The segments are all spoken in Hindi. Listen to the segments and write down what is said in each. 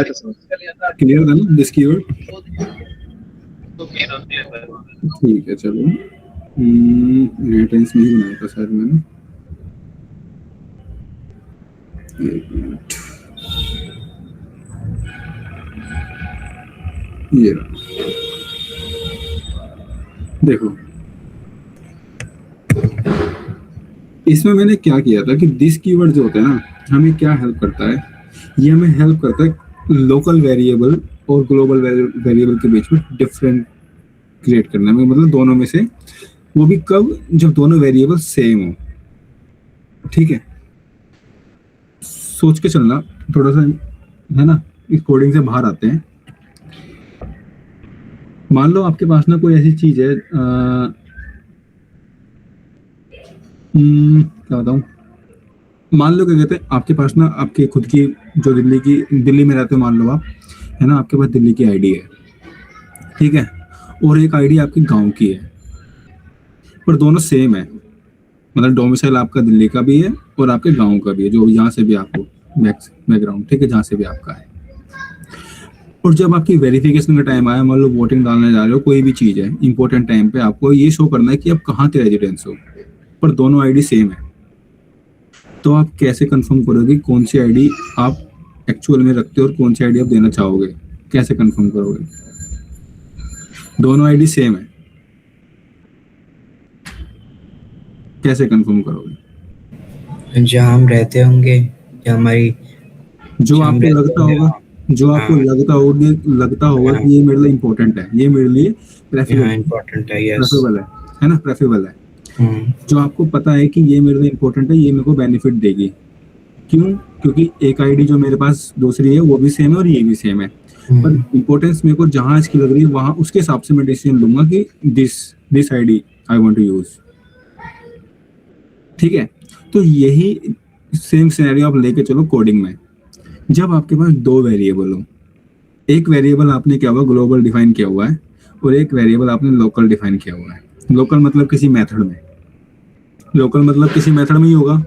आया था समझ। क्लियर था ना दिस कीवर्ड? ठीक है चलो, रेटेंस नहीं बनाया था शायद मैंने, एक मिनट, ये रहा। देखो इसमें मैंने क्या किया था कि दिस कीवर्ड जो होता है ना, हमें क्या हेल्प करता है, ये हमें हेल्प करता है लोकल वेरिएबल और ग्लोबल वेरिएबल के बीच में डिफरेंट क्रिएट करने में, मतलब दोनों में से, वो भी कब, जब दोनों वेरिएबल सेम हो। ठीक है, सोच के चलना थोड़ा सा, है ना, इस कोडिंग से बाहर आते हैं। मान लो आपके पास ना कोई ऐसी चीज है, क्या बताऊं, मान लो क्या कहते हैं, आपके पास ना आपकी खुद की जो दिल्ली में रहते हो, मान लो आप, है ना, आपके पास दिल्ली की आईडी है, ठीक है, और एक आईडी आपके गांव की है, पर दोनों सेम है, मतलब डोमिसाइल आपका दिल्ली का भी है और आपके गांव का भी है, जो यहाँ से भी आपको बैकग्राउंड, ठीक है, जहाँ से भी आपका है। और जब आपकी वेरिफिकेशन का टाइम आया, मान लो वोटिंग डालने जा रहे हो, कोई भी चीज है, इंपॉर्टेंट टाइम पे आपको ये शो करना है कि आप कहाँ के रेजिडेंस हो, पर दोनों आईडी सेम है, तो आप कैसे कंफर्म करोगे कौन सी आईडी आप एक्चुअल में रखते हो और कौन सी आईडी आप देना चाहोगे? कैसे कंफर्म करोगे? दोनों आईडी सेम है, कैसे कंफर्म करोगे? जहाँ हम रहते होंगे, जो हमारी, जो आपको लगता होगा, जो आपको लगता होगा कि ये मेरे लिए इम्पोर्टेंट है, ये मेरे लिए इम्पोर्टेंट है ना, प्रेफरेबल है। जो आपको पता है कि ये मेरे लिए इम्पोर्टेंट है, ये मेरे को बेनिफिट देगी, क्यों? क्योंकि एक आईडी जो मेरे पास दूसरी है वो भी सेम है और ये भी सेम है, पर इम्पोर्टेंस मेरे को जहां इसकी लग रही है वहां उसके हिसाब से मैं डिसीजन लूंगा कि this ID I want to use. ठीक है, तो यही सेम सिनेरियो आप लेके चलो कोडिंग में। जब आपके पास दो वेरिएबल हो, एक वेरिएबल आपने क्या हुआ, ग्लोबल डिफाइन किया हुआ है, और एक वेरिएबल आपने लोकल डिफाइन किया हुआ है। लोकल मतलब किसी मेथड में, लोकल मतलब किसी मेथड में ही होगा,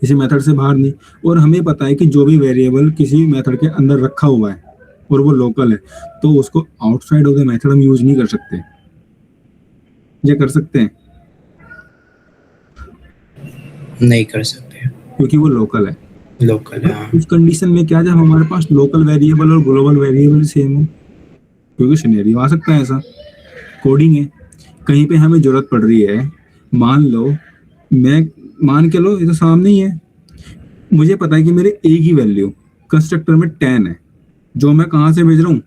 किसी मेथड से बाहर नहीं। और हमें पता है कि जो भी वेरिएबल किसी मेथड के अंदर रखा हुआ है और वो लोकल है, तो उसको आउटसाइड ऑफ द मेथड हम यूज नहीं कर सकते। ये कर सकते हैं? नहीं कर सकते, क्योंकि वो लोकल है। लोकल है। उस कंडीशन में क्या, जब हमारे पास लोकल वेरिएबल और ग्लोबल वेरिएबल सेम हो, क्योंकि सिनेरियो आ सकता है ऐसा, कोडिंग है, कहीं पे हमें जरूरत पड़ रही है, मान लो मान के लो ये तो सामने ही है, मुझे पता है कि मेरे ए की वैल्यू कंस्ट्रक्टर में 10 है, जो मैं कहाँ से भेज रहा हूँ,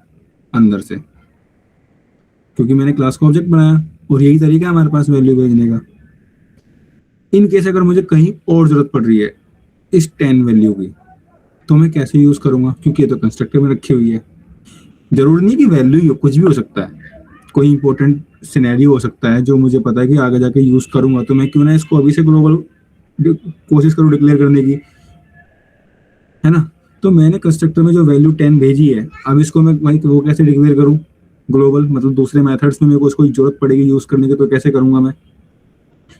अंदर से, क्योंकि मैंने क्लास का ऑब्जेक्ट बनाया और यही तरीका है हमारे पास वैल्यू भेजने का। इन केस अगर मुझे कहीं और जरूरत पड़ रही है इस 10 वैल्यू की, तो मैं कैसे यूज करूंगा, क्योंकि ये तो कंस्ट्रक्टर में रखी हुई है। जरूरी नहीं कि वैल्यू ही हो, कुछ भी हो सकता है, कोई इंपॉर्टेंट सिनेरियो हो सकता है जो मुझे पता है कि आगे जाके यूज करूंगा, तो मैं क्यों ना इसको अभी से ग्लोबल कोशिश करूं डिक्लेयर करने की, है ना। तो मैंने कंस्ट्रक्टर में जो वैल्यू 10 भेजी है, अब इसको मैं भाई वो कैसे डिक्लेयर करूं ग्लोबल, मतलब दूसरे मेथड्स में मेरे को उसको जरूरत पड़ेगी यूज करने की, तो कैसे करूंगा मैं,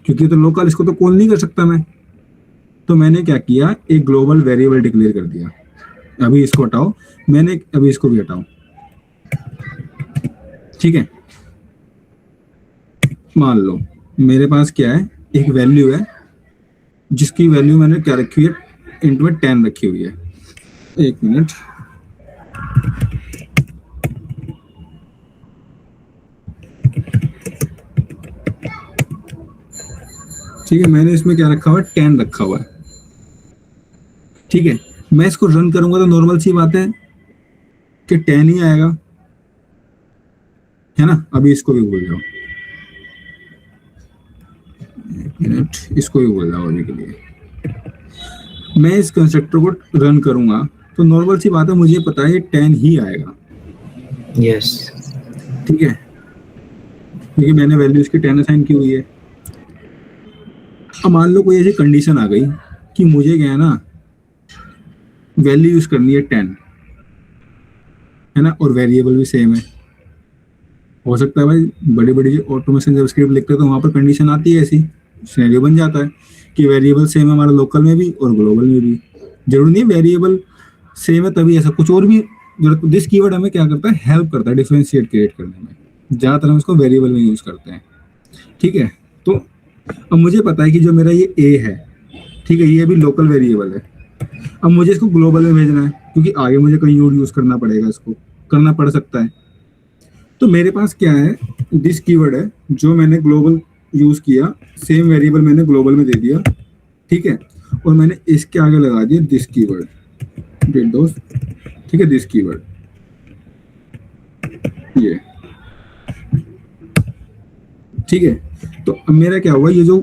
क्योंकि तो लोकल, इसको तो कॉल नहीं कर सकता मैं। तो मैंने क्या किया, एक ग्लोबल वेरिएबल डिक्लेयर कर दिया। अभी इसको हटाओ, मैंने अभी इसको भी हटाओ, ठीक है। मान लो मेरे पास क्या है, एक वैल्यू है जिसकी वैल्यू मैंने क्या रखी है, इंटू में 10 रखी हुई है। एक मिनट, ठीक है, मैंने इसमें क्या रखा हुआ है, 10 रखा हुआ है, ठीक है। मैं इसको रन करूंगा तो नॉर्मल सी बात है कि 10 ही आएगा, है ना। अभी इसको भी भूल जाओ, एक मिनट, इसको भी भूल जाओ अभी के लिए। मैं इस कंस्ट्रक्टर को रन करूंगा तो नॉर्मल सी बात है, मुझे पता है 10 ही आएगा, यस, ठीक है, क्योंकि मैंने वैल्यू इसकी 10 असाइन की हुई है। अब मान लो कोई ऐसी कंडीशन आ गई कि मुझे क्या है ना, वैल्यू यूज करनी है 10, है ना, और वेरिएबल भी सेम है। हो सकता है भाई बड़ी बड़ी ऑटोमेशन जब स्क्रिप्ट लिखते हैं तो वहां पर कंडीशन आती है, ऐसी सिनेरियो बन जाता है कि वेरिएबल सेम है हमारा लोकल में भी और ग्लोबल में भी। जरूरी नहीं वेरिएबल सेम है तभी ऐसा, कुछ और भी जो दिस कीवर्ड हमें क्या करता है, हेल्प करता है डिफरेंशिएट क्रिएट करने में। ज्यादातर हम इसको वेरिएबल में यूज करते हैं, ठीक है। तो अब मुझे पता है कि जो मेरा ये ए है, ठीक है, ये भी लोकल वेरिएबल है। अब मुझे इसको ग्लोबल में भेजना है, क्योंकि आगे मुझे कहीं और यूज करना पड़ेगा, इसको करना पड़ सकता है। तो मेरे पास क्या है, दिस कीवर्ड है जो मैंने ग्लोबल यूज किया, सेम वेरिएबल मैंने ग्लोबल में दे दिया, ठीक है, और मैंने इसके आगे लगा दिया दिस कीवर्ड विंडोज, ठीक है, दिस कीवर्ड ये, ठीक है। तो अब मेरा क्या हुआ, ये जो,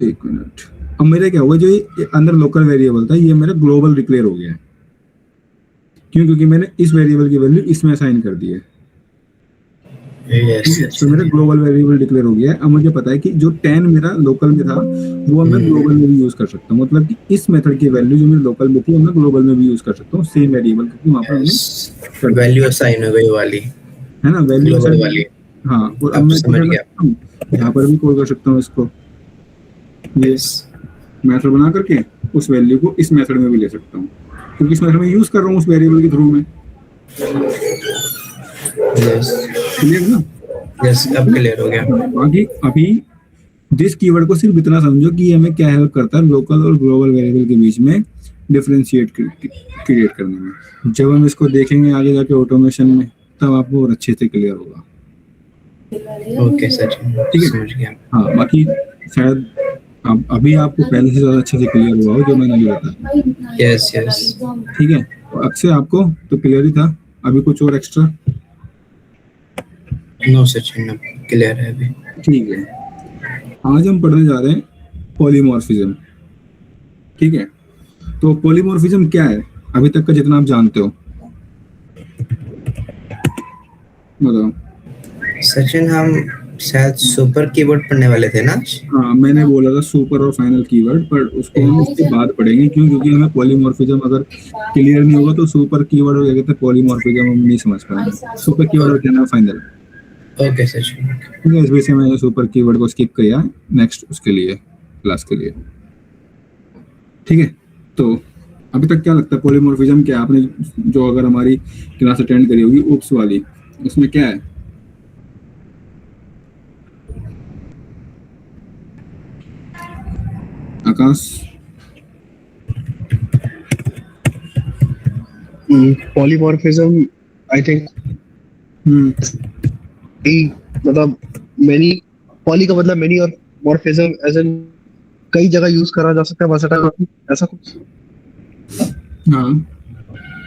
एक मिनट, अब मेरा क्या हुआ, जो ये अंदर लोकल वेरिएबल था ये मेरा ग्लोबल डिक्लेयर हो गया है। क्यों? क्योंकि मैंने इस वेरिएबल की वैल्यू इसमें असाइन कर दी है। यस तो मेरा ग्लोबल वेरिएबल डिक्लेयर हो गया है। अब मुझे पता है कि जो 10 मेरा लोकल में था वो मैं ग्लोबल में भी यूज कर सकता हूँ, मतलब कि इस मेथड की वैल्यू जो मेरे लोकल में थी वो मैं ग्लोबल में भी यूज कर सकता हूँ, सेम वेरिएबल, क्योंकि वहां पर मैंने वैल्यू असाइन हो गई वाली, है ना, वैल्यू ग्लोबल वाली। हाँ। और अब अब मैं समझ गया। यहाँ पर भी कॉल कर सकता हूँ इसको, ये मेथड बना करके उस वैल्यू को इस मेथड में भी ले सकता हूँ, क्योंकि इस मेथड में यूज कर रहा हूँ उस वेरिएबल के थ्रू में। यस क्लियर ना? यस, अब क्लियर हो गया। बाकी अभी दिस कीवर्ड को सिर्फ इतना समझो कि हमें क्या हेल्प करता है लोकल और ग्लोबल वेरिएबल के बीच में डिफरेंशिएट क्रिएट करने में। जब हम इसको देखेंगे आगे जाके ऑटोमेशन में, तब आपको और अच्छे से क्लियर होगा। ओके सर, ठीक है, समझ गया। हाँ। बाकी शायद अभी आपको पहले से ज्यादा अच्छे से क्लियर हुआ हो जो मैंने अभी बताया। यस यस, ठीक है, तो अक्षय आपको तो क्लियर ही था, अभी कुछ और एक्स्ट्रा? नो सचिन, अब क्लियर है अभी। ठीक है, आज हम पढ़ने जा रहे हैं पॉलीमॉर्फिज्म। ठीक है, तो पॉलीमॉर्फिज्म क्या है अभी तक का जितना आप जानते हो, बताओ। सचिन, हम शायद सुपर कीवर्ड पढ़ने वाले थे ना? हाँ, मैंने बोला था सुपर और फाइनल कीवर्ड, पर उसको हम उसके बाद पढ़ेंगे। क्यों? क्योंकि हमें पॉलीमॉर्फिज्म अगर क्लियर नहीं होगा तो सुपर कीवर्ड और क्या कहते हैं पॉलीमॉर्फिज्म हम नहीं समझ पाएंगे। सुपर कीवर्ड और क्या नाम फाइनल। ओके सचिन। ठीक है, इस वजह से मैंने सुपर कीवर्ड को स्किप किया नेक्स्ट उसके लिए, क्लास के लिए। ठीक है, तो अभी तक क्या लगता है पॉलीमॉर्फिज्म क्या? आपने जो अगर हमारी क्लास अटेंड करी होगी उप्स वाली, उसमें क्या है? आकाश? पॉलीमॉर्फिज्म आई थिंक मतलब मेनी, पॉली का मतलब मेनी और मॉर्फिज्म एज इन कई जगह यूज करा जा सकता है, वर्सेटाइल, ऐसा कुछ। हाँ,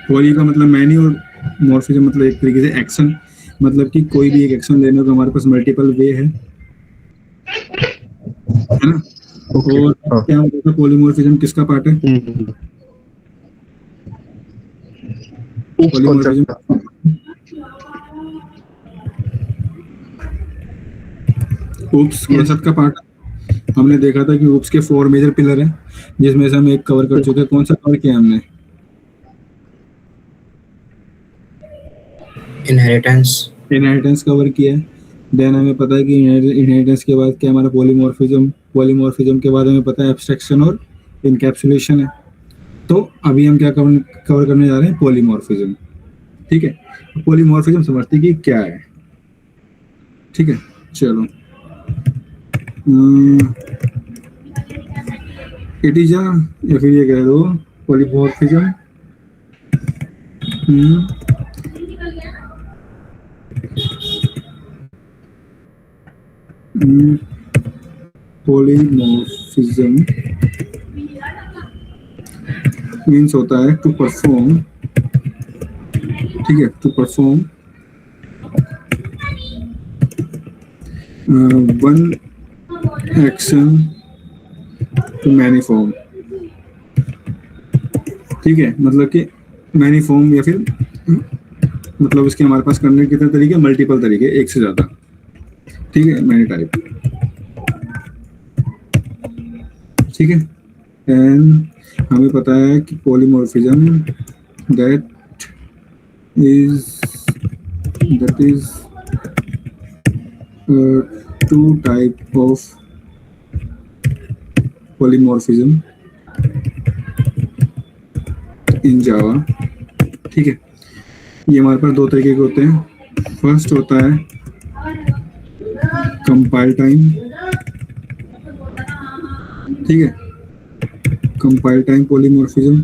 पॉली का मतलब मैनी और मॉर्फिज्म मतलब एक तरीके से एक्शन, मतलब कि कोई भी एक एक्शन लेने को हमारे पास मल्टीपल वे है ना? और क्या होता है पॉलीमॉर्फिज्म किसका पार्ट है? पॉलीमॉर्फिज्म उप्स कॉन्सेप्ट का पार्ट। हमने देखा था कि उप्स के 4 मेजर पिलर हैं, जिसमें से हम एक कवर कर चुके हैं। कौन सा कवर किया हमने? इनहेरिटेंस कवर किया है। देन हमें पता है कि इनहेरिटेंस के बाद क्या हमारा पॉलीमॉर्फिज्म के बाद हमें पता है एब्स्ट्रैक्शन और इनकैप्सुलेशन है। तो अभी हम क्या कवर करने जा रहे हैं? पॉलीमॉर्फिज्म। ठीक है, पॉलीमॉर्फिज्म समझते कि क्या है। ठीक है, चलो। इट इज या फिर ये कह दो पॉलीमॉर्फिज्म पॉलीमॉर्फिज्म मीन्स होता है टू परफॉर्म, ठीक है, to perform one action to many form. ठीक है, मतलब कि मैनी फॉर्म या फिर मतलब इसके हमारे पास करने के कितने तरीके? मल्टीपल तरीके, एक से ज्यादा। ठीक है, मैनी टाइप। ठीक है, एंड हमें पता है कि polymorphism that is two type of polymorphism in Java। ठीक है, ये हमारे पास दो तरीके के होते हैं। फर्स्ट होता है कंपाइल टाइम, ठीक है, compile time polymorphism.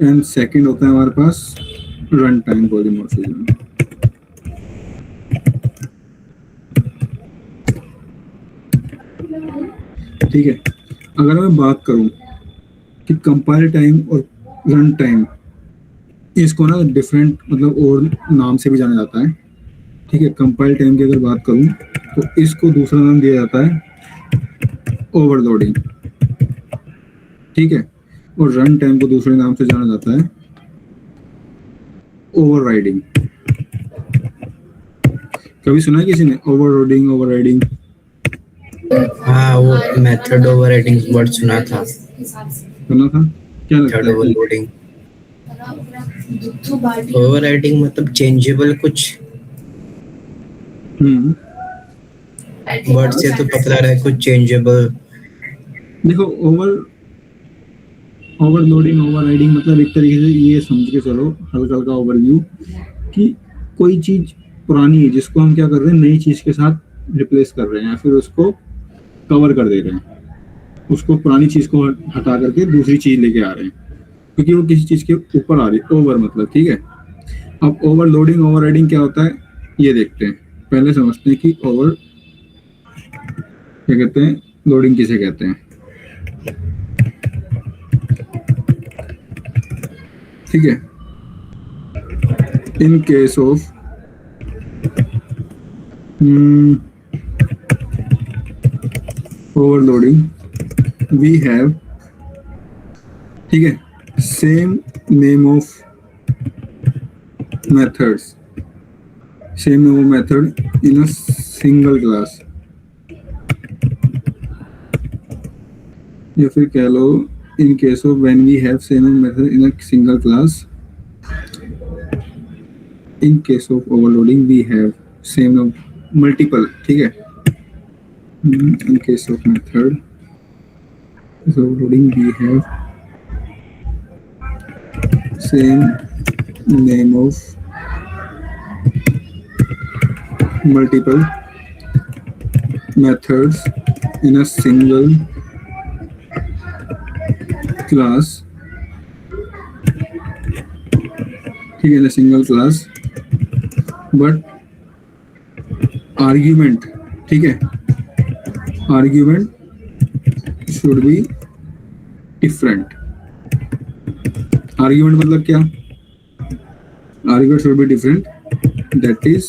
And second होता है हमारे पास रन टाइम पॉलीमॉर्फिज्म। ठीक है, अगर मैं बात करूं कि कंपाइल टाइम और रन टाइम, इसको ना डिफरेंट मतलब और नाम से भी जाना जाता है। ठीक है, कंपाइल टाइम की अगर बात करूं तो इसको दूसरा नाम दिया जाता है ओवरलोडिंग। ठीक है, और रन टाइम को दूसरे नाम से जाना जाता है ओवरराइडिंग। कभी सुना है किसी ने ओवरलोडिंग, ओवरराइडिंग? हाँ, वो मेथड ओवरराइडिंग वर्ड सुना था। सुना था? क्या लगता मेथड है? ओवरलोडिंग, ओवरराइडिंग मतलब चेंजेबल कुछ। वर्ड से तो पता लग रहा है कुछ चेंजेबल। देखो, ओवरलोडिंग, ओवरराइडिंग मतलब एक तरीके से ये समझ के चलो, हल्का हल्का ओवरव्यू, कि कोई चीज पुरानी है जिसको हम क्या कर रहे हैं, नई चीज के साथ रिप्लेस कर रहे हैं या फिर उसको कवर कर दे रहे हैं, उसको पुरानी चीज को हटा करके दूसरी चीज लेके आ रहे हैं क्योंकि वो किसी चीज के ऊपर आ रही है। ओवर मतलब, ठीक है। अब ओवरलोडिंग, ओवरराइडिंग क्या होता है ये देखते हैं। पहले समझते हैं कि ओवर क्या कहते हैं, लोडिंग किसे कहते हैं। ठीक है, in case of overloading we have, ठीक है, same name of methods, same number of method in a single class, या फिर कह लो in case of when we have same method in a single class, in case of overloading we have same of multiple, ठीक है। in case of method is overloading we have same name of multiple methods in a single class, ठीक है, in a single class, but argument, ठीक है, argument should be different। argument मतलब क्या? argument should be different, that is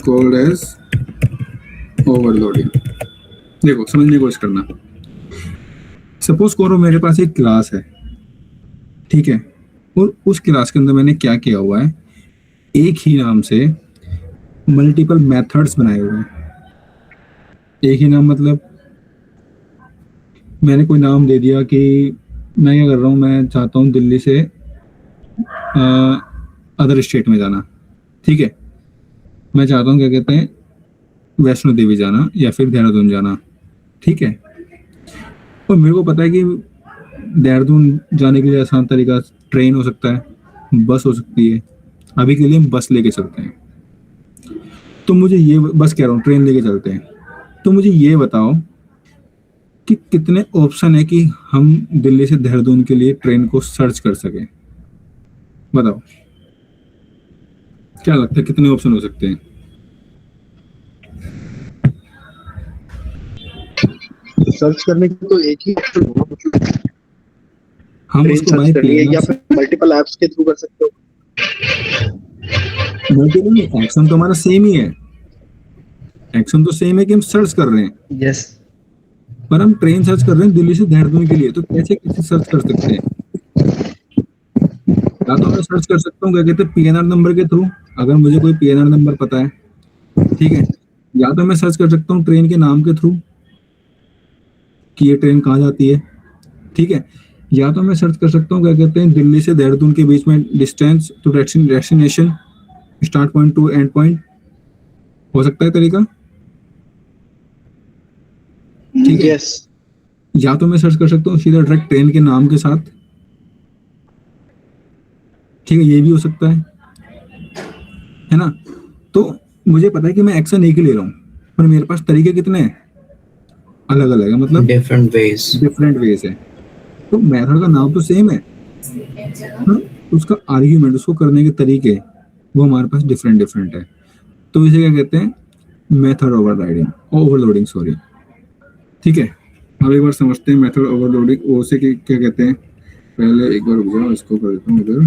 called as overloading। देखो, समझने की कोशिश करना। सपोज करो मेरे पास एक क्लास है, ठीक है, और उस क्लास के अंदर मैंने क्या किया हुआ है, एक ही नाम से मल्टीपल मेथड्स बनाए हुए हैं। एक ही नाम मतलब मैंने कोई नाम दे दिया कि मैं क्या कर रहा हूँ, मैं चाहता हूँ दिल्ली से अदर स्टेट में जाना, ठीक है, मैं चाहता हूँ क्या कहते हैं वैष्णो देवी जाना या फिर देहरादून जाना, ठीक है। और मेरे को पता है कि देहरादून जाने के लिए आसान तरीका ट्रेन हो सकता है, बस हो सकती है। अभी के लिए हम बस लेके चलते हैं, तो मुझे ये बस कह रहा हूँ, ट्रेन लेके चलते हैं। तो मुझे ये बताओ कि कितने ऑप्शन है कि हम दिल्ली से देहरादून के लिए ट्रेन को सर्च कर सकें। बताओ क्या लगता है कितने ऑप्शन हो सकते हैं? सर्च करने के तो एक ही ऑप्शन होगा, हम ट्रेन उसको सर्च बाय करनी है या फिर मल्टीपल ऐप्स के थ्रू कर सकते हो। मल्टीपल एक्शन तो हमारा सेम ही है, एक्शन तो सेम है कि हम सर्च कर रहे हैं, यस, पर हम ट्रेन सर्च कर रहे हैं दिल्ली से देहरादून के लिए। तो कैसे कैसे सर्च कर सकते हैं? या तो मैं सर्च कर सकता हूँ क्या कहते हैं पीएनआर नंबर के थ्रू, अगर मुझे कोई पीएनआर नंबर पता है, ठीक है। या तो मैं सर्च कर सकता हूँ ट्रेन के नाम के थ्रू कि ये ट्रेन कहाँ जाती है, ठीक है। या तो मैं सर्च कर सकता हूँ क्या कहते हैं दिल्ली से देहरादून के बीच में distance to destination, start point to end point, हो सकता है तरीका। ठीक है, यस, या तो मैं सर्च कर सकता हूँ सीधा डायरेक्ट ट्रेन के नाम के साथ, ठीक है, ये भी हो सकता है ना। तो मुझे पता है कि मैं एक्शन एक ही ले रहा हूँ, पर मेरे पास तरीके कितने हैं, अलग अलग है, मतलब different ways. डिफरेंट वेज है। तो मेथड का नाम तो सेम है, पर उसका आर्ग्यूमेंट, उसको करने के तरीके, वो हमारे पास डिफरेंट डिफरेंट है। तो इसे क्या कहते हैं, मेथड ओवरराइडिंग, ओवरलोडिंग, सॉरी। ठीक है, अब एक बार समझते हैं मेथड ओवरलोडिंग वो से क्या कहते हैं। पहले एक बार रुक जाओ, इसको कर देता हूँ इधर।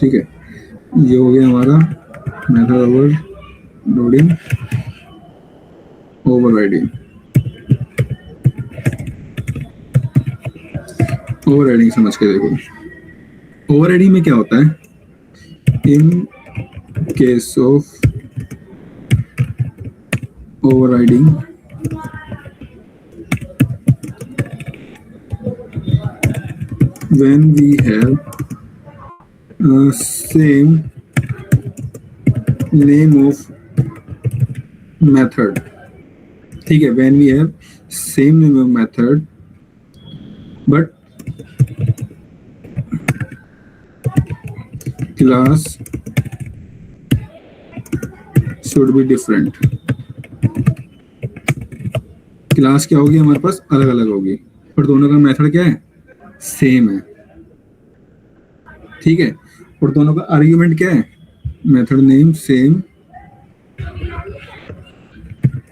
ठीक है, ये हो गया हमारा मेथड ओवरलोडिंग, ओवरराइडिंग। ओवरराइडिंग समझ के देखो, ओवरराइडिंग में क्या होता है, in case of overriding when we have same name of method, ठीक है, when we have same name of method but class should be different। Class क्या होगी हमारे पास, अलग अलग होगी, पर दोनों का मेथड क्या है, सेम है। ठीक है, और दोनों का आर्ग्यूमेंट क्या है, method name same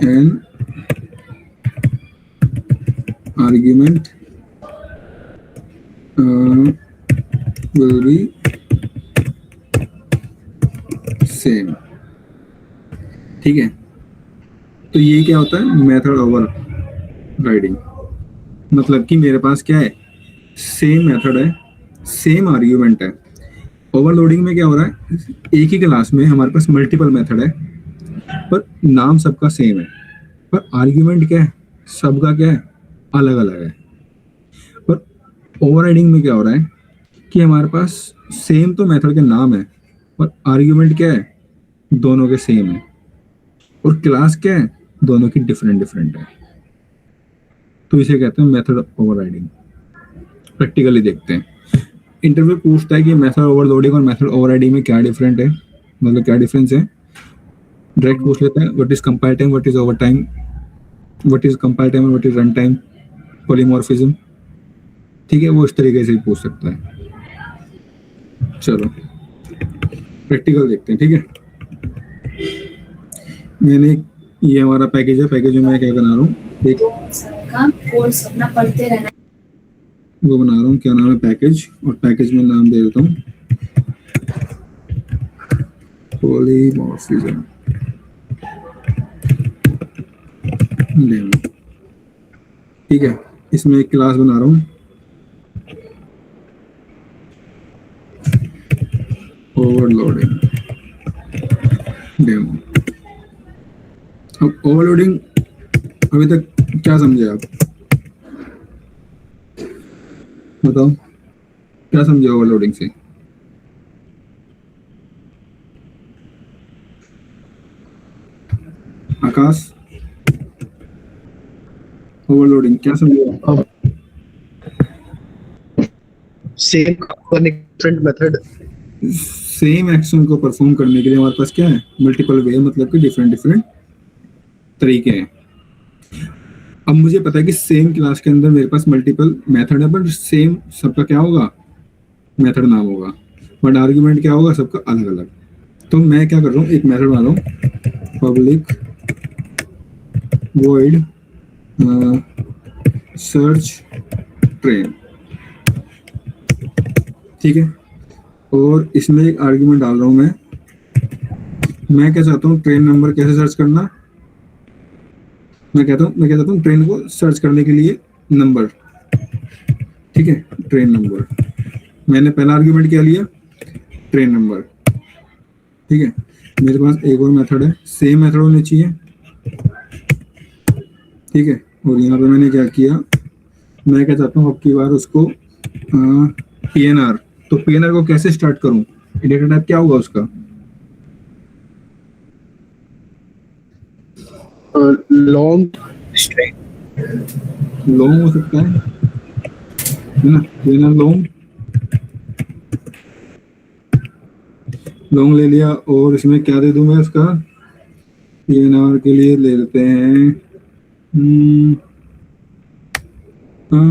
and argument will be same. ठीक है, तो ये क्या होता है, मेथड ओवर राइडिंग, मतलब कि मेरे पास क्या है, सेम मेथड है, सेम आर्ग्यूमेंट है। ओवरलोडिंग में क्या हो रहा है, एक ही क्लास में हमारे पास मल्टीपल मेथड है, पर नाम सबका सेम है, पर आर्ग्यूमेंट क्या है, सबका क्या है, अलग अलग है। पर ओवरराइडिंग में क्या हो रहा है कि हमारे पास सेम तो मेथड के नाम है, पर आर्ग्यूमेंट क्या है, दोनों के सेम है, और क्लास क्या है, दोनों की डिफरेंट डिफरेंट है। तो इसे कहते हैं मेथड ओवरराइडिंग। प्रैक्टिकली देखते हैं, इंटरव्यू पूछता है कि मेथड ओवरलोडिंग और मेथड ओवरराइडिंग में क्या डिफरेंट है, मतलब क्या डिफरेंस है। डायरेक्ट पूछ लेते हैं, what is compile time, what is over time, what is compile time, what is run time, polymorphism. ठीक है, वो इस तरीके से पूछ सकता है। चलो प्रैक्टिकल देखते हैं। ठीक है, मैंने ये हमारा पैकेज है, पैकेज में मैं क्या बना रहा हूँ, एक कोर्स अपना पढ़ते रहना, वो बना रहा हूँ, क्या नाम है, पैकेज, और पैकेज में नाम दे देता हूँ पॉलीमॉर्फिज्म डेमो। ठीक है, इसमें एक क्लास बना रहा हूँ ओवरलोडिंग डेमो। अब ओवरलोडिंग अभी तक क्या समझे आप, बताओ क्या समझे ओवरलोडिंग से। आकाश, ओवरलोडिंग क्या समझे आप? अब सेम करने डिफरेंट मेथड, सेम एक्शन को परफॉर्म करने के लिए हमारे पास क्या है, मल्टीपल वे, मतलब कि डिफरेंट डिफरेंट तरीके हैं। अब मुझे पता है कि सेम क्लास के अंदर मेरे पास मल्टीपल मेथड है, बट सेम सबका क्या होगा, मेथड नाम होगा, बट आर्ग्यूमेंट क्या होगा, सबका अलग अलग। तो मैं क्या कर रहा हूँ, एक मेथड बना रहा हूँ, पब्लिक वॉइड सर्च ट्रेन। ठीक है, और इसमें एक आर्ग्यूमेंट डाल रहा हूँ मैं क्या चाहता हूँ, ट्रेन नंबर कैसे सर्च करना, मैं क्या चाहता हूँ ट्रेन को सर्च करने के लिए नंबर। ठीक है, ट्रेन नंबर, मैंने पहला आर्ग्यूमेंट क्या लिया, ट्रेन नंबर। ठीक है, मेरे पास एक और मेथड है, सेम मेथड होने चाहिए। ठीक है, और यहाँ पे मैंने क्या किया, मैं क्या चाहता हूँ अब की बार उसको PNR, तो PNR को कैसे स्टार्ट करूँ, डेटा टाइप क्या होगा उसका, लॉन्ग, स्ट्रिंग, लॉन्ग हो सकता है ना, लेना लॉन्ग, लॉन्ग ले लिया। और इसमें क्या दे दूं मैं इसका, PNR के लिए ले लेते हैं हाँ,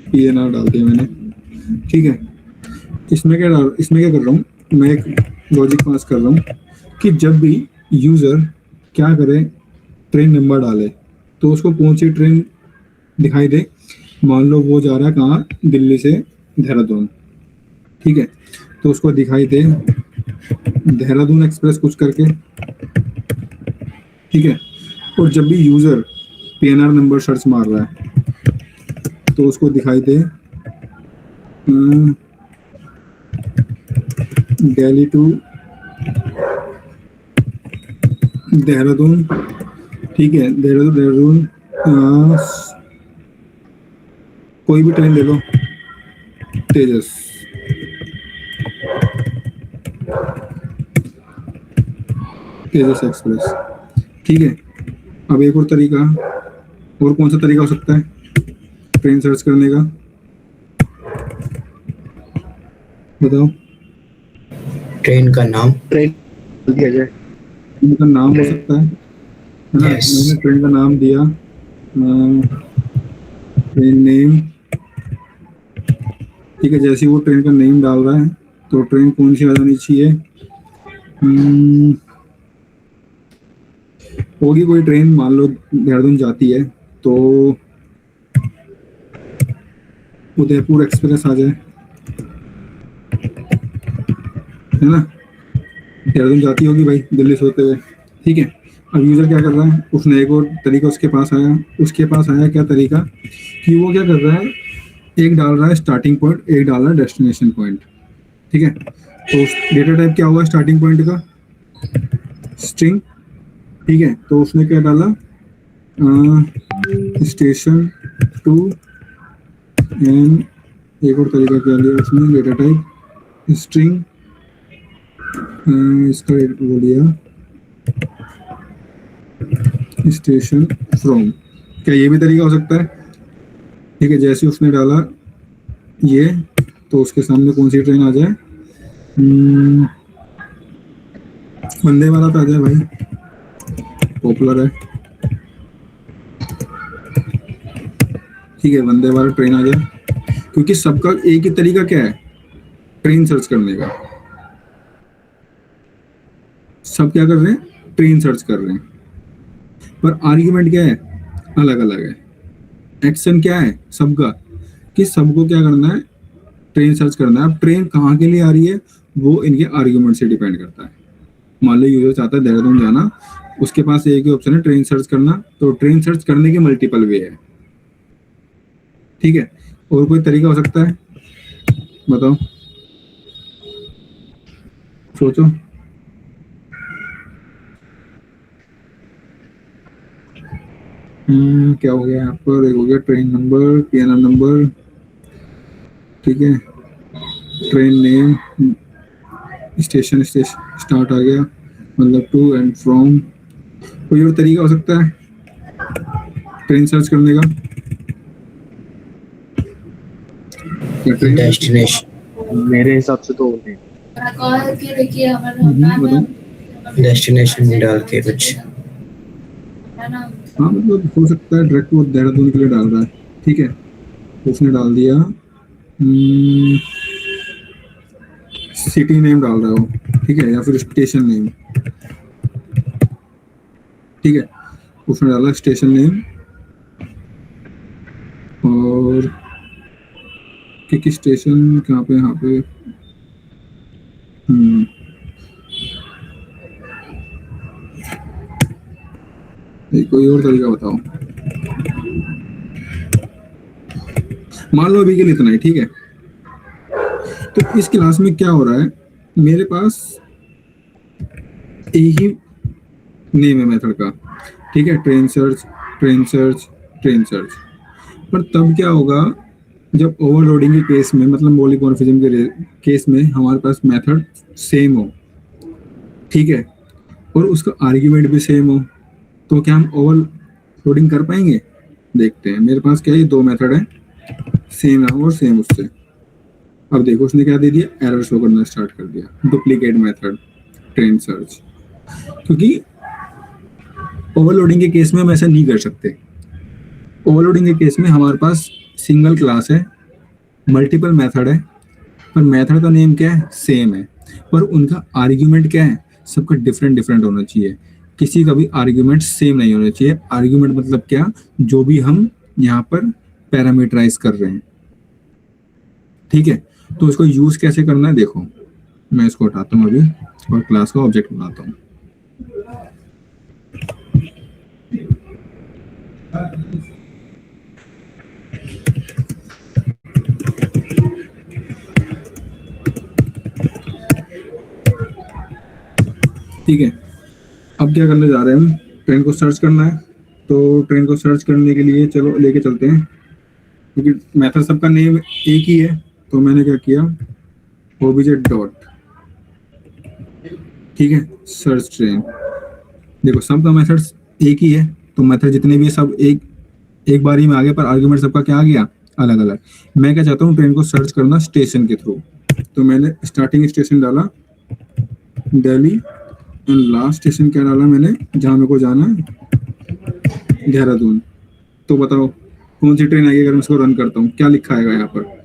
PNR डाल दिया मैंने, ठीक है। इसमें क्या कर रहा हूँ मैं, एक लॉजिक पास कर रहा हूँ कि जब भी यूजर क्या करे, ट्रेन नंबर डाले, तो उसको कौन सी ट्रेन दिखाई दे। मान लो वो जा रहा है कहाँ, दिल्ली से देहरादून, ठीक है, तो उसको दिखाई दे देहरादून एक्सप्रेस कुछ करके, ठीक है। और जब भी यूजर PNR नंबर सर्च मार रहा है तो उसको दिखाई दे दिल्ली टू देहरादून, ठीक है, देहरादून कोई भी ट्रेन ले लो, तेजस, तेजस एक्सप्रेस, ठीक है। अब एक और तरीका, और कौन सा तरीका हो सकता है ट्रेन सर्च करने का, बताओ। ट्रेन का नाम, ट्रेन दिया जाए, ट्रेन का नाम हो सकता है ना। Yes. मैंने ट्रेन का नाम दिया, ट्रेन नेम, ठीक है। जैसे ही वो ट्रेन का नेम डाल रहा है तो ट्रेन कौन सी आ जानी चाहिए, होगी कोई ट्रेन, मान लो देहरादून जाती है तो उदयपुर एक्सप्रेस आ जाए, है ना, देहरादून जाती होगी भाई दिल्ली से होते हुए, ठीक है। अब यूजर क्या कर रहा है, उसने एक और तरीका उसके पास आया क्या तरीका, कि वो क्या कर रहा है, एक डाल रहा है स्टार्टिंग पॉइंट, एक डाल रहा है डेस्टिनेशन पॉइंट, ठीक है। तो डेटा टाइप क्या हुआ स्टार्टिंग पॉइंट का, स्ट्रिंग, ठीक है। तो उसने क्या डाला, स्टेशन टू, एंड एक और तरीका क्या लिया उसने, डेटा टाइप स्ट्रिंग, इसका वो लिया स्टेशन फ्रॉम। क्या ये भी तरीका हो सकता है, ठीक है। जैसे उसने डाला ये, तो उसके सामने कौन सी ट्रेन आ जाए, वंदे भारत आ जाए भाई, पॉपुलर है, ठीक है, वंदे भारत ट्रेन आ जाए। क्योंकि सबका एक ही तरीका क्या है, ट्रेन सर्च करने का, सब क्या कर रहे हैं, ट्रेन सर्च कर रहे हैं, पर आर्ग्यूमेंट क्या है, अलग अलग है। एक्शन क्या है सबका, कि सबको क्या करना है, ट्रेन सर्च करना है। अब ट्रेन कहाँ के लिए आ रही है वो इनके आर्ग्यूमेंट से डिपेंड करता है। मान लो यूजर चाहता है देहरादून जाना, उसके पास एक ही ऑप्शन है ट्रेन सर्च करना, तो ट्रेन सर्च करने के मल्टीपल वे है, ठीक है। और कोई तरीका हो सकता है, बताओ, सोचो। क्या हो गया यहाँ पर, एक हो गया ट्रेन नंबर, PNR नंबर, ठीक है, ट्रेन नेम, स्टेशन स्टार्ट आ गया, मतलब टू एंड फ्रॉम। कोई और तरीका हो सकता है ट्रेन सर्च करने का, क्या ट्रेन, डेस्टिनेशन, मेरे हिसाब से तो नहीं। कॉल के देखिए हमारा बताओ। डेस्टिनेशन डाल के कुछ, हाँ मतलब हो सकता है डायरेक्ट वो देहरादून के लिए डाल रहा है, ठीक है, उसने डाल दिया सिटी नेम डाल रहा है वो, ठीक है, या फिर स्टेशन नेम, ठीक है, उसने डाला स्टेशन नेम, और कि स्टेशन कहाँ पे, यहाँ पे कोई और तरीका बताओ। मान लो अभी के लिए इतना ही, ठीक है। तो इस क्लास में क्या हो रहा है, मेरे पास एक ही नेम है मेथड का, ठीक है, train search, train search, train search. पर तब क्या होगा जब ओवरलोडिंग के केस में, मतलब पॉलीमॉर्फिज्म के केस में हमारे पास मेथड सेम हो, ठीक है, और उसका आर्ग्यूमेंट भी सेम हो, तो क्या हम ओवरलोडिंग कर पाएंगे? देखते हैं। मेरे पास क्या है, दो मेथड है, सेम है और सेम उससे। अब देखो उसने क्या दे दिया, एरर शो करना स्टार्ट कर दिया, डुप्लीकेट मेथड ट्रेन सर्च। क्योंकि ओवरलोडिंग के केस में हम ऐसा नहीं कर सकते। ओवरलोडिंग के केस में हमारे पास सिंगल क्लास है, मल्टीपल मेथड है, पर मेथड का नेम क्या है, सेम है, पर उनका आर्ग्यूमेंट क्या है, सबका डिफरेंट डिफरेंट होना चाहिए। किसी का भी आर्ग्यूमेंट सेम नहीं होना चाहिए। आर्ग्यूमेंट मतलब क्या, जो भी हम यहाँ पर पैरामीटराइज कर रहे हैं, ठीक है। तो इसको यूज कैसे करना है, देखो मैं इसको हटाता हूँ अभी और क्लास का ऑब्जेक्ट बनाता हूँ। ठीक है, अब क्या करने जा रहे हैं हम, ट्रेन को सर्च करना है। तो ट्रेन को सर्च करने के लिए चलो लेके चलते हैं, क्योंकि मेथड सबका नेम एक ही है। तो मैंने क्या किया, ओबीजे डॉट, ठीक है, सर्च ट्रेन। देखो सबका मेथड एक ही है, तो मेथड जितने भी है सब एक बारी में आ गए, पर आर्गुमेंट सबका क्या आ गया, अलग अलग। मैं क्या चाहता हूँ, ट्रेन को सर्च करना स्टेशन के थ्रू। तो मैंने स्टार्टिंग स्टेशन डाला दिल्ली, एंड लास्ट स्टेशन क्या डाला मैंने, जहाँ मेरे को जाना है, देहरादून। तो बताओ कौन सी ट्रेन आएगी अगर मैं इसको रन करता हूँ, क्या लिखा आएगा यहाँ पर?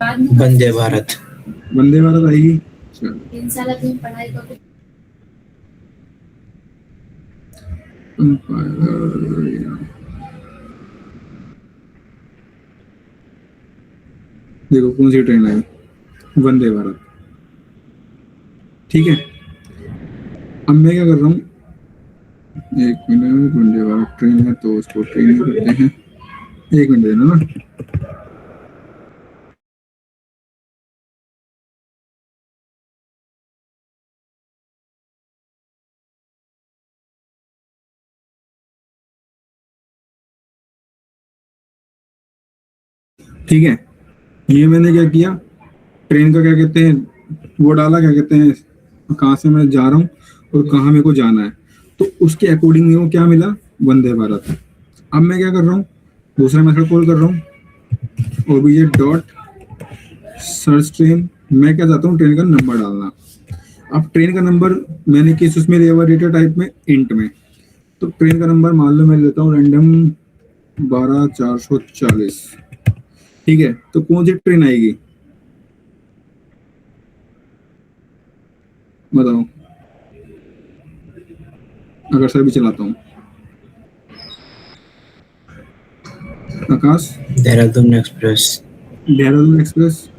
वंदे भारत। वंदे भारत आएगी। चलो 3 साल अभी पढ़ाई को देखो कौन सी ट्रेन आई, वंदे भारत, ठीक है। अब मैं क्या कर रहा हूँ, एक मिनट, वंदे भारत ट्रेन है तो उसको ट्रेन ही करते हैं, एक मिनट देना ना। ठीक है, ये मैंने क्या किया, ट्रेन का क्या कहते हैं, वो डाला, क्या कहते हैं, कहाँ से मैं जा रहा हूँ और कहाँ मेरे को जाना है, तो उसके अकॉर्डिंग मेरे को क्या मिला, वंदे भारत। अब मैं क्या कर रहा हूँ, दूसरा मेथड कॉल कर रहा हूँ, ओबीजे डॉट सर्च ट्रेन। मैं क्या चाहता हूँ, ट्रेन का नंबर डालना। अब ट्रेन का नंबर मैंने किस उसमें लिया हुआ, डेटा टाइप में इंट में। तो ट्रेन का नंबर मान लो मैं लेता हूँ रैंडम 12440, ठीक है। तो कौन सी ट्रेन आएगी बताओ, अगर सर भी चलाता हूँ, आकाश? देहरादून एक्सप्रेस। देहरादून एक्सप्रेस,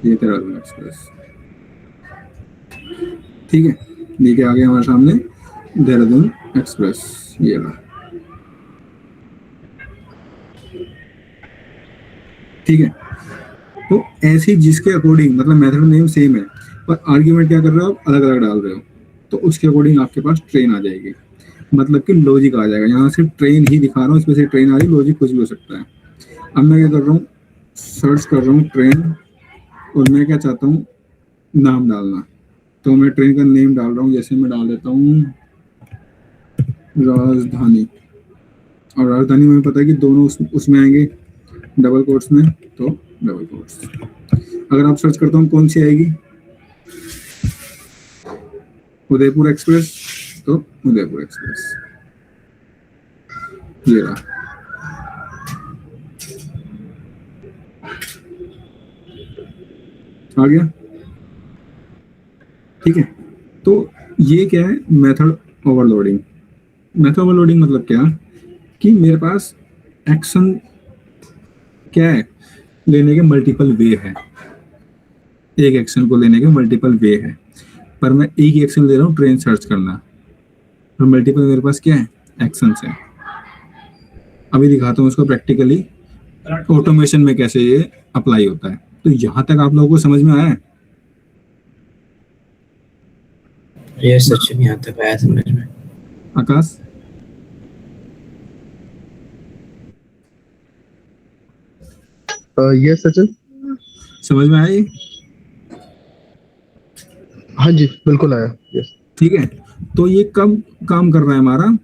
ये देहरादून एक्सप्रेस, ठीक है। लेके आ गया हमारे सामने देहरादून एक्सप्रेस, ये रहा, ठीक है। तो ऐसे जिसके अकॉर्डिंग, मतलब मेथड नेम सेम है पर आर्ग्यूमेंट क्या कर रहे हो, अलग अलग डाल रहे हो, तो उसके अकॉर्डिंग आपके पास ट्रेन आ जाएगी, मतलब कि लॉजिक आ जाएगा। यहाँ सिर्फ ट्रेन ही दिखा रहा हूँ, इसमें से ट्रेन आ रही, लॉजिक कुछ भी हो सकता है। अब मैं क्या कर रहा हूँ, सर्च कर रहा हूँ ट्रेन, और मैं क्या चाहता हूँ, नाम डालना। तो मैं ट्रेन का नेम डाल रहा हूँ, जैसे मैं डाल देता हूँ राजधानी, और राजधानी में पता है कि दोनों उसमें आएंगे डबल कोट्स में, तो डबल कोट्स। अगर आप सर्च करता हूँ कौन सी आएगी, उदयपुर एक्सप्रेस, तो उदयपुर एक्सप्रेस, ये रहा। आ गया, ठीक है। तो ये क्या है, मेथड ओवरलोडिंग। मेथड ओवरलोडिंग मतलब क्या, कि मेरे पास एक्शन क्या है, लेने के मल्टीपल वे है, एक एक्शन को लेने के मल्टीपल वे है, पर मैं एक ही एक्शन ले रहा हूँ, ट्रेन सर्च करना, और मल्टीपल मेरे पास क्या है, एक्शन है। अभी दिखाता हूँ इसको प्रैक्टिकली ऑटोमेशन में कैसे ये अप्लाई होता है। तो यहाँ तक आप लोगों को समझ में आया है? ये सचिन यहाँ तक आया समझ में। आकाश? यस सचिन। समझ में आया ये? हाँ जी, बिल्कुल आया। यस। ठीक है, तो ये कब काम कर रहा है हमारा?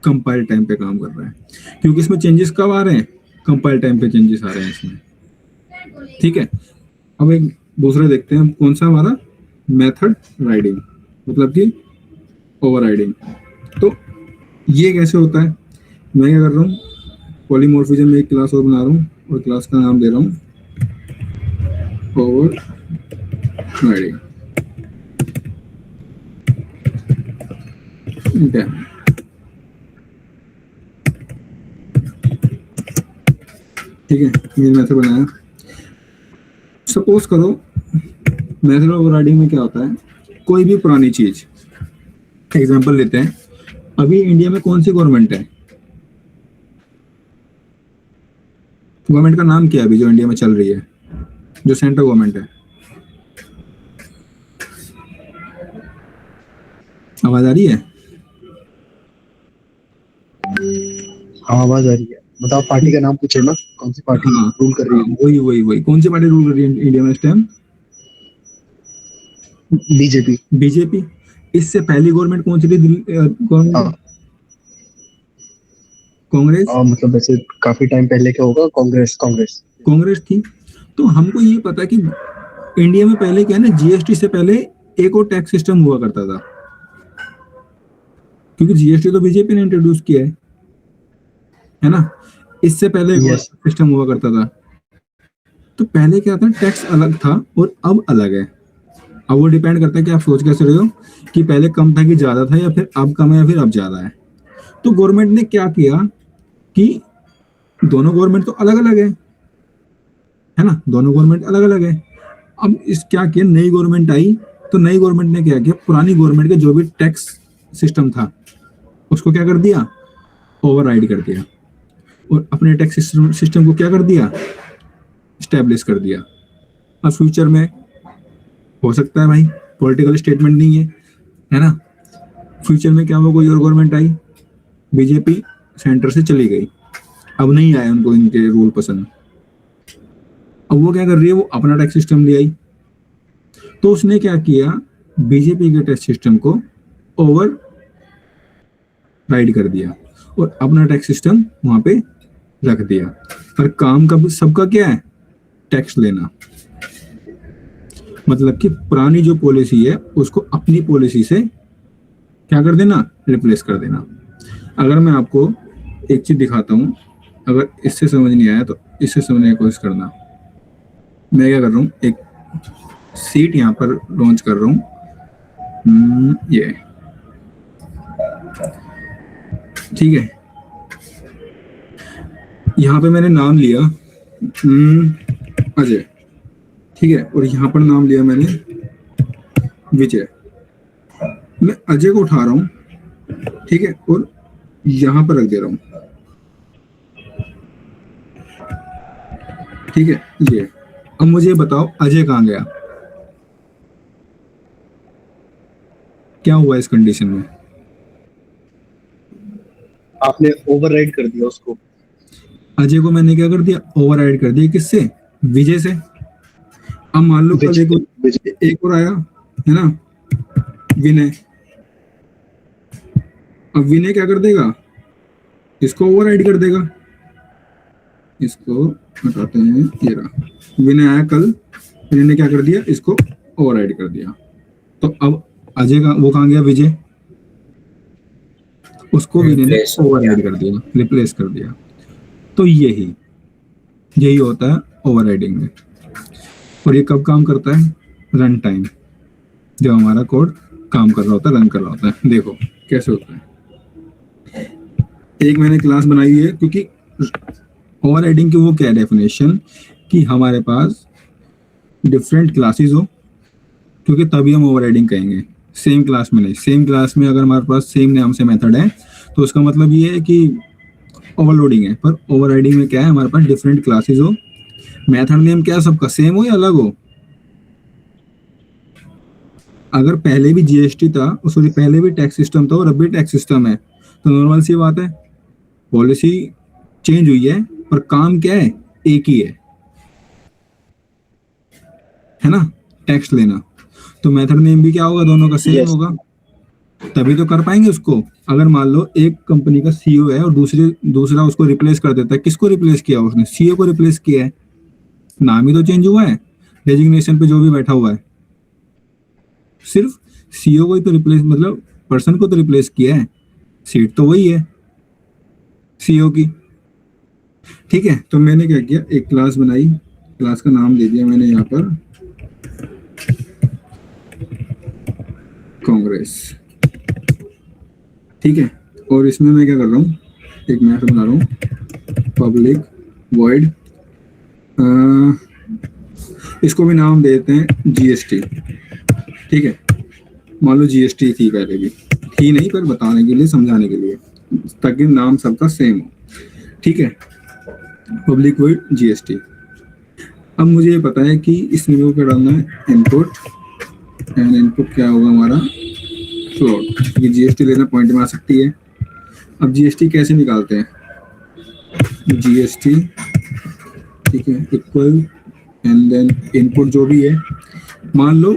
कंपाइल टाइम पे काम कर रहा है, क्योंकि इसमें चेंजेस कब आ रहे हैं? कंपाइल टाइम पे चेंजेस आ रहे हैं इसमें। ठीक है, अब एक दूसरा देखते हैं, कौन सा हमारा मेथड राइडिंग, मतलब कि ओवर राइडिंग। तो ये कैसे होता है? मैं क्या कर रहा हूँ, पॉलीमॉर्फिज्म में एक क्लास और बना रहा हूँ और क्लास का नाम दे रहा हूँ ओवर राइडिंग। ठीक है, ये मेथड बनाया। सपोज करो मेथड ओवरराइडिंग में क्या होता है, कोई भी पुरानी चीज, एग्जांपल लेते हैं, अभी इंडिया में कौन सी गवर्नमेंट है? गवर्नमेंट का नाम क्या है अभी जो इंडिया में चल रही है, जो सेंट्रल गवर्नमेंट है? आवाज आ रही है? हाँ, आवाज आ रही है। बताओ, पार्टी का नाम पूछो ना, कौन सी पार्टी हाँ, रूल कर रही है? वही वही वही, कौन सी पार्टी रूल कर रही है इंडिया में इस टाइम? बीजेपी। बीजेपी। इससे पहली गवर्नमेंट कौन सी थी? गवर्नमेंट हाँ। कांग्रेस। मतलब वैसे काफी टाइम पहले क्या होगा, कांग्रेस कांग्रेस। कांग्रेस थी। तो हमको ये पता है कि इंडिया में पहले क्या है ना, जीएसटी से पहले एक और टैक्स सिस्टम हुआ करता था, क्योंकि जीएसटी तो बीजेपी ने इंट्रोड्यूस किया है ना। इससे पहले एक और यस। सिस्टम हुआ करता था। तो पहले क्या था, टैक्स अलग था और अब अलग है। अब वो डिपेंड करता है कि आप सोच कैसे रहे हो, कि पहले कम था कि ज्यादा था, या फिर अब कम है या फिर अब ज्यादा है। तो गवर्नमेंट ने क्या किया कि दोनों गवर्नमेंट तो अलग अलग है ना, दोनों गवर्नमेंट अलग अलग है। अब इस क्या किया, नई गवर्नमेंट आई, तो नई गवर्नमेंट ने क्या किया, पुरानी गवर्नमेंट के जो भी टैक्स सिस्टम था उसको क्या कर दिया, ओवरराइड कर दिया, और अपने टैक्स सिस्टम को क्या कर दिया, स्टैब्लिश कर दिया। अब फ्यूचर में हो सकता है भाई, पॉलिटिकल स्टेटमेंट नहीं है ना, फ्यूचर में क्या हुआ, कोई और गवर्नमेंट आई, बीजेपी सेंटर से चली गई, अब नहीं आया उनको इनके रूल पसंद, अब वो क्या कर रही है, वो अपना टैक्स सिस्टम ले आई। तो उसने क्या किया, बीजेपी के टैक्स सिस्टम को ओवर राइड कर दिया और अपना टैक्स सिस्टम वहां पे रख दिया। पर काम का सबका क्या है, टैक्स लेना। मतलब कि पुरानी जो पॉलिसी है उसको अपनी पॉलिसी से क्या कर देना, रिप्लेस कर देना। अगर मैं आपको एक चीज दिखाता हूं, अगर इससे समझ नहीं आया तो इससे समझने की कोशिश करना। मैं क्या कर रहा हूँ, एक सीट यहाँ पर लॉन्च कर रहा हूँ, ये ठीक है। यहाँ पे मैंने नाम लिया अजय, ठीक है, और यहाँ पर नाम लिया मैंने विजय। मैं अजय को उठा रहा हूँ, ठीक है, और यहाँ पर रख दे रहा हूँ, ठीक है, ये। अब मुझे बताओ अजय कहाँ गया, क्या हुआ इस कंडीशन में? आपने ओवरराइड कर दिया उसको। अजय को मैंने क्या कर दिया, ओवरराइड कर दिया, किससे, विजय से। अब मान लो कल एक और आया है ना, विनय। अब विनय क्या कर देगा, इसको ओवरराइड कर देगा। इसको हटाते हैं, ये रहा, विनय आया कल, विनय ने क्या कर दिया, इसको ओवरराइड कर दिया। तो अब अजय का वो कहाँ गया, विजय, उसको विनय ने ओवरराइड कर दिया, रिप्लेस कर दिया। तो यही होता है ओवरराइडिंग में। और ये कब काम करता है, रन टाइम, जब हमारा कोड काम कर रहा होता है, रन कर रहा होता है। देखो कैसे होता है, एक मैंने क्लास बनाई है, क्योंकि ओवरराइडिंग की वो क्या डेफिनेशन, कि हमारे पास डिफरेंट क्लासेस हो, क्योंकि तभी हम ओवरराइडिंग कहेंगे। सेम क्लास में नहीं, सेम क्लास में अगर हमारे पास सेम नाम से मेथड है तो उसका मतलब ये है कि ओवरलोडिंग है। पर ओवरराइडिंग में क्या है, हमारे पास डिफरेंट क्लासेस हो, मेथड नेम क्या सबका सेम हो या अलग हो। अगर पहले भी जीएसटी था, सॉरी पहले भी टैक्स सिस्टम था और अब भी टैक्स सिस्टम है, तो नॉर्मल सी बात है, पॉलिसी चेंज हुई है पर काम क्या है, एक ही है। है ना, टेक्स्ट लेना, तो मेथड नेम भी क्या होगा, दोनों का सेम Yes. होगा, तभी तो कर पाएंगे उसको। अगर मान लो एक कंपनी का सीईओ है और दूसरा उसको रिप्लेस कर देता है, किसको रिप्लेस किया उसने, सीईओ को रिप्लेस किया है, नाम ही तो चेंज हुआ है, डेजिग्नेशन पे जो भी बैठा हुआ है, सिर्फ सीईओ को ही तो रिप्लेस, मतलब पर्सन को तो रिप्लेस किया है, सीट तो वही है सीईओ की। ठीक है, तो मैंने क्या किया, एक क्लास बनाई, क्लास का नाम दे दिया मैंने यहाँ पर कांग्रेस। ठीक है, और इसमें मैं क्या कर रहा हूँ, एक मैथड बना रहा हूँ, पब्लिक वॉइड, इसको भी नाम देते हैं जीएसटी। ठीक है, मान लो जीएसटी थी पहले भी, थी नहीं पर बताने के लिए, समझाने के लिए, ताकि नाम सबका सेम हो। ठीक है, पब्लिक वॉइड जीएसटी। अब मुझे ये पता है कि इसमें वो क्या डालना है, इनपुट, एंड इनपुट क्या होगा हमारा, फ्लोट, ये जीएसटी लेना पॉइंट में आ सकती है। अब जीएसटी कैसे निकालते हैं, जीएसटी, ठीक है, इक्वल एंड देन इनपुट जो भी है, मान लो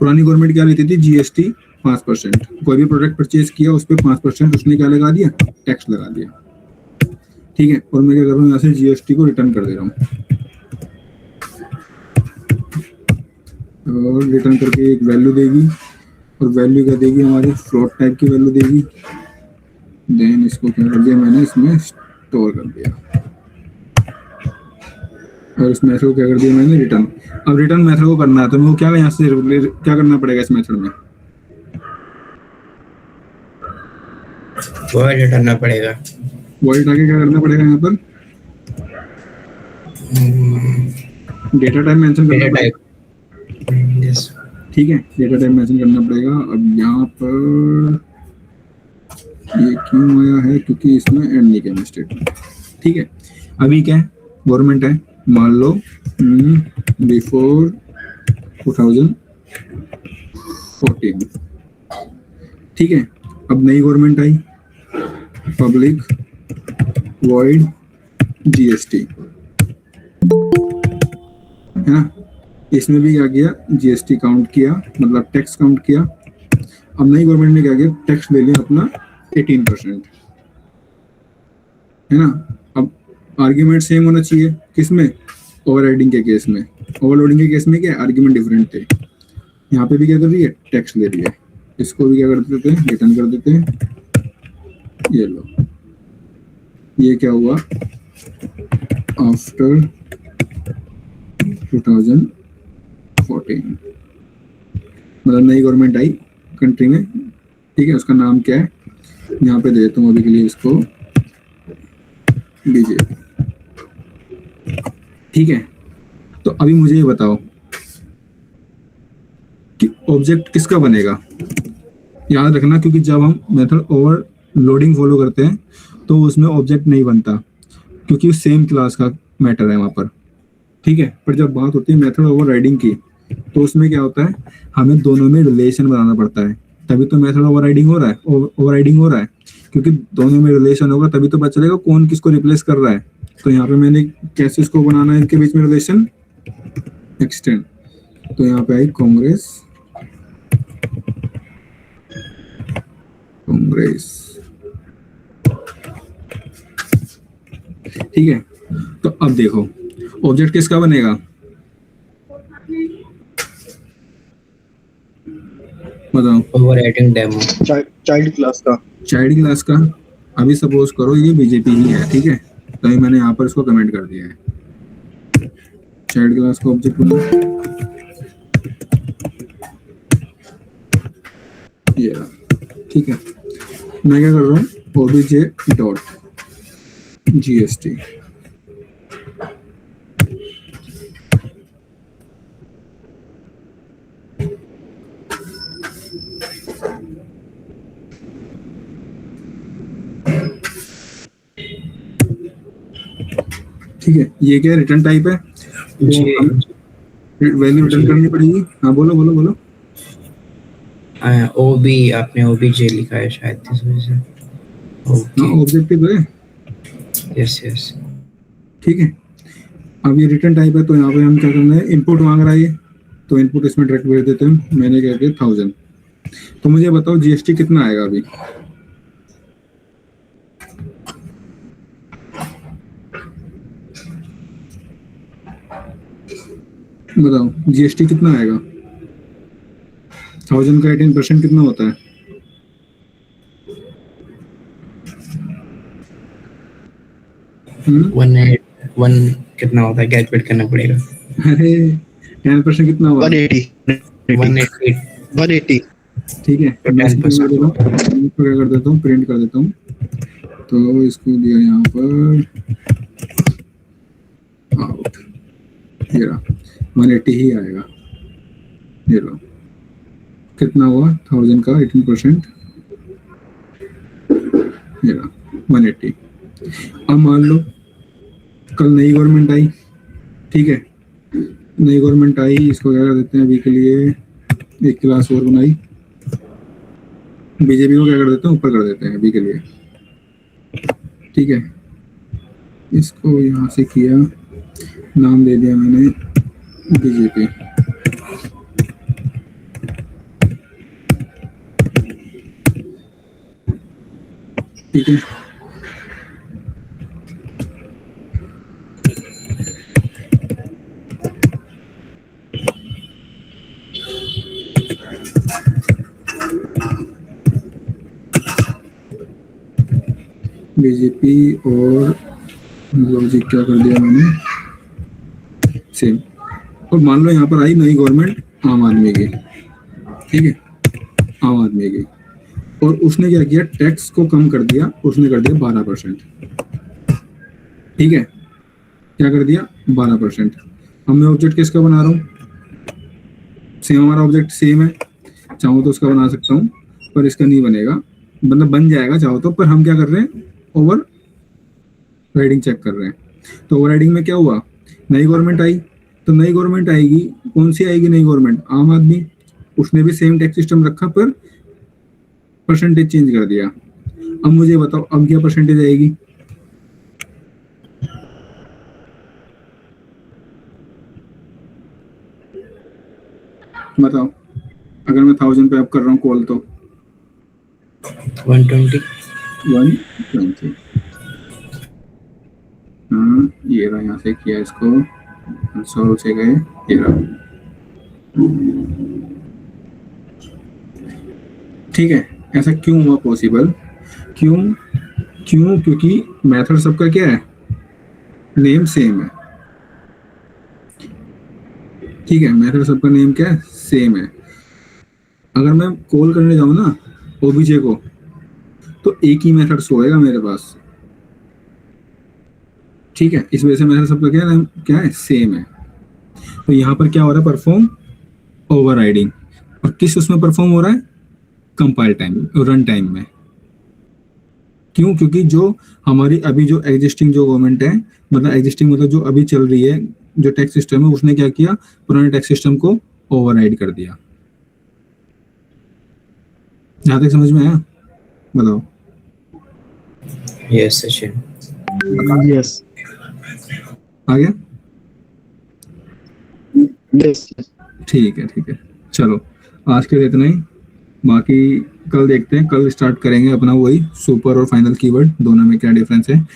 पुरानी गवर्नमेंट क्या लेती थी, जीएसटी 5%, कोई भी प्रोडक्ट परचेज किया उस पर 5% उसने क्या लगा दिया, टैक्स लगा दिया। ठीक है, और मैं क्या कर रहा हूँ, यहाँ से जीएसटी को रिटर्न कर दे रहा हूँ, और रिटर्न करके एक वैल्यू देगी, और वैल्यू क्या देगी, हमारी फ्लोट टाइप की वैल्यू देगी। देन इसको क्या कर दिया मैंने, इसमें स्टोर कर दिया, और इस मेथड को क्या कर दिया मैंने, रिटर्न। अब रिटर्न मेथड को करना है तो मेरे को क्या यहाँ से क्या करना पड़ेगा इस मेथड में, वॉइड हटाना पड़ेगा। वॉइड आके क्या करना पड़ेगा, यहाँ पर डेटा टाइप मेंशन करना डेटा पड़ेगा। टाइप, यस, ठीक है, डेटा टाइप मेंशन करना पड़ेगा। अब यहाँ पर ये क्यों आया है, क्योंकि इसमें एंड नहीं किया स्टेटमेंट। ठीक है, अभी क्या है, गवर्नमेंट है, मान लो बिफोर 2014। ठीक है, अब नई गवर्नमेंट आई, पब्लिक वॉइड जीएसटी, है ना, इसमें भी क्या किया, जीएसटी काउंट किया, मतलब टैक्स काउंट किया। अब नई गवर्नमेंट ने क्या किया, टैक्स ले लिया अपना 18%, है ना। अब आर्ग्यूमेंट सेम होना चाहिए, किसमें, ओवरराइडिंग के केस में। ओवरलोडिंग के केस में क्या, आर्ग्यूमेंट डिफरेंट थे, यहाँ पे भी क्या कर रही है, टैक्स ले रही है। इसको भी क्या कर देते हैं, रिटर्न कर देते हैं। ये लो, ये क्या हुआ, आफ्टर 2014, मतलब नई गवर्नमेंट आई कंट्री में। ठीक है, उसका नाम क्या है, यहाँ पे दे देता हूँ अभी के लिए इसको, बीजेपी। ठीक है, तो अभी मुझे ये बताओ कि ऑब्जेक्ट किसका बनेगा। याद रखना, क्योंकि जब हम मेथड ओवरलोडिंग फॉलो करते हैं तो उसमें ऑब्जेक्ट नहीं बनता, क्योंकि सेम क्लास का मैटर है वहां पर। ठीक है, पर जब बात होती है मेथड ओवरराइडिंग की, तो उसमें क्या होता है, हमें दोनों में रिलेशन बनाना पड़ता है, तभी तो मेथड ओवरराइडिंग हो रहा है, ओवरराइडिंग हो रहा है, क्योंकि दोनों में रिलेशन होगा तभी तो पता चलेगा कौन किसको रिप्लेस कर रहा है। तो यहाँ पे मैंने कैसे इसको बनाना है, इनके बीच में रिलेशन, एक्सटेंड, तो यहाँ पे आई कांग्रेस, कांग्रेस। ठीक है, तो अब देखो ऑब्जेक्ट किसका बनेगा, बताओ, ओवरराइटिंग डेमो, चाइल्ड क्लास का। चाइल्ड क्लास का। अभी सपोज करो ये बीजेपी ही है, ठीक है, तो अभी मैंने यहाँ पर इसको कमेंट कर दिया है, चाइल्ड क्लास का ऑब्जेक्ट बना, ये रहा। ठीक है, मैं क्या कर रहा हूँ, ओबीजे डॉट जीएसटी, ठीक है, ये क्या रिटर्न टाइप है, वैल्यू रिटर्न करनी पड़ेगी। हाँ बोलो बोलो बोलो। ओबी, आपने ओबीजे लिखा है शायद इस वजह से। हाँ, ऑब्जेक्टिव है, यस यस, ठीक है। अब ये रिटर्न टाइप है, तो यहाँ पे हम क्या करना है, इनपुट मांग रहा है ये, तो इनपुट इसमें डायरेक्ट भेज देते हैं, मैंने क्या किया 1000। तो मुझे बताओ जीएसटी कितना आएगा अभी? बताओ जीएसटी कितना आएगा? 1000 का 18% कितना होता है? वन कितना होता है, कैलकुलेट करना पड़ेगा। अरे 10% कितना हुआ? 180 180। 180 ठीक है, तो मैं इसको 10%। क्या कर देता हूँ, प्रिंट कर देता हूँ। तो इसको दिया यहाँ पर आउट, ये रहा 180 ही आएगा। ये रहा कितना हुआ 1000 का 18%, ये रहा 180। अब मान लो कल नई गवर्नमेंट आई, ठीक है, नई गवर्नमेंट आई, इसको क्या कर देते हैं अभी के लिए, एक क्लास और बनाई, बीजेपी को क्या कर देते हैं ऊपर कर देते हैं अभी के लिए, ठीक है। इसको यहाँ से किया, नाम दे दिया मैंने बीजेपी। ठीक है, बीजेपी और लॉजिक क्या कर दिया मैंने सेम। और मान लो यहाँ पर आई नई गवर्नमेंट आम आदमी की, ठीक है, आम आदमी की, और उसने क्या किया, टैक्स को कम कर दिया, उसने कर दिया 12%, ठीक है, क्या कर दिया 12%। अब मैं ऑब्जेक्ट किसका बना रहा हूँ, सेम, हमारा ऑब्जेक्ट सेम है, चाहो तो उसका बना सकता हूँ, पर इसका नहीं बनेगा, मतलब बन जाएगा चाहो तो, पर हम क्या कर रहे हैं, ओवर राइडिंग चेक कर रहे हैं। तो ओवर राइडिंग में क्या हुआ, नई गवर्नमेंट आई, तो नई गवर्नमेंट आएगी, कौन सी आएगी नई गवर्नमेंट, आम आदमी, उसने भी सेम टैक्स सिस्टम रखा पर परसेंटेज चेंज कर दिया। अब मुझे बताओ अब क्या परसेंटेज आएगी, बताओ, अगर मैं 1000 पे अब कर रहा हूँ कॉल तो 120। 120। हाँ ये रहा, यहाँ से किया इसको, 100 से गए, ये रहा, ठीक है। ऐसा क्यों हुआ पॉसिबल, क्यों क्यों क्योंकि मेथड सबका क्या है, नेम सेम है, ठीक है, मेथड सबका नेम क्या है, सेम है। अगर मैं कॉल करने जाऊं ना ओबीजे को, तो एक ही मेथड शो होएगा मेरे पास, ठीक है, इस वजह से मेथड सबका क्या है, सेम है। तो यहाँ पर क्या हो रहा है, परफॉर्म ओवरराइडिंग, और किस उसमें परफॉर्म हो रहा है, कंपाइल टाइम, रन टाइम में। क्यों, क्योंकि जो हमारी अभी जो एग्जिस्टिंग जो गवर्नमेंट है, मतलब एग्जिस्टिंग मतलब जो अभी चल रही है जो टैक्स सिस्टम है, उसने क्या किया, पुराने टैक्स सिस्टम को ओवरराइड कर दिया। जहां तक समझ में आया, बताओ। यस सचिन। यस आ गया, यस ठीक है, चलो आज के लिए इतना ही, बाकी कल देखते हैं, कल स्टार्ट करेंगे अपना वही सुपर और फाइनल कीवर्ड, दोनों में क्या डिफरेंस है,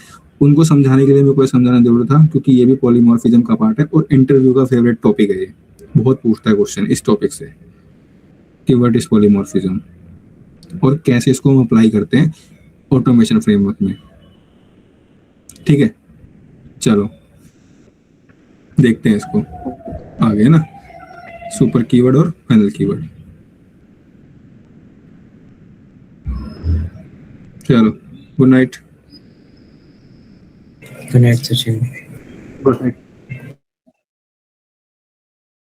उनको समझाने के लिए मेरे को समझाना जरूरत था, क्योंकि ये भी पॉलीमॉर्फिज्म का पार्ट है और इंटरव्यू का फेवरेट टॉपिक है, ये बहुत पूछता है क्वेश्चन इस टॉपिक से कि व्हाट इज पॉलीमॉर्फिज्म और कैसे इसको हम अप्लाई करते हैं ऑटोमेशन फ्रेमवर्क में, ठीक है। चलो देखते हैं इसको आगे ना, सुपर कीवर्ड और फाइनल कीवर्ड। चलो good night. Good night Sachin. Good night.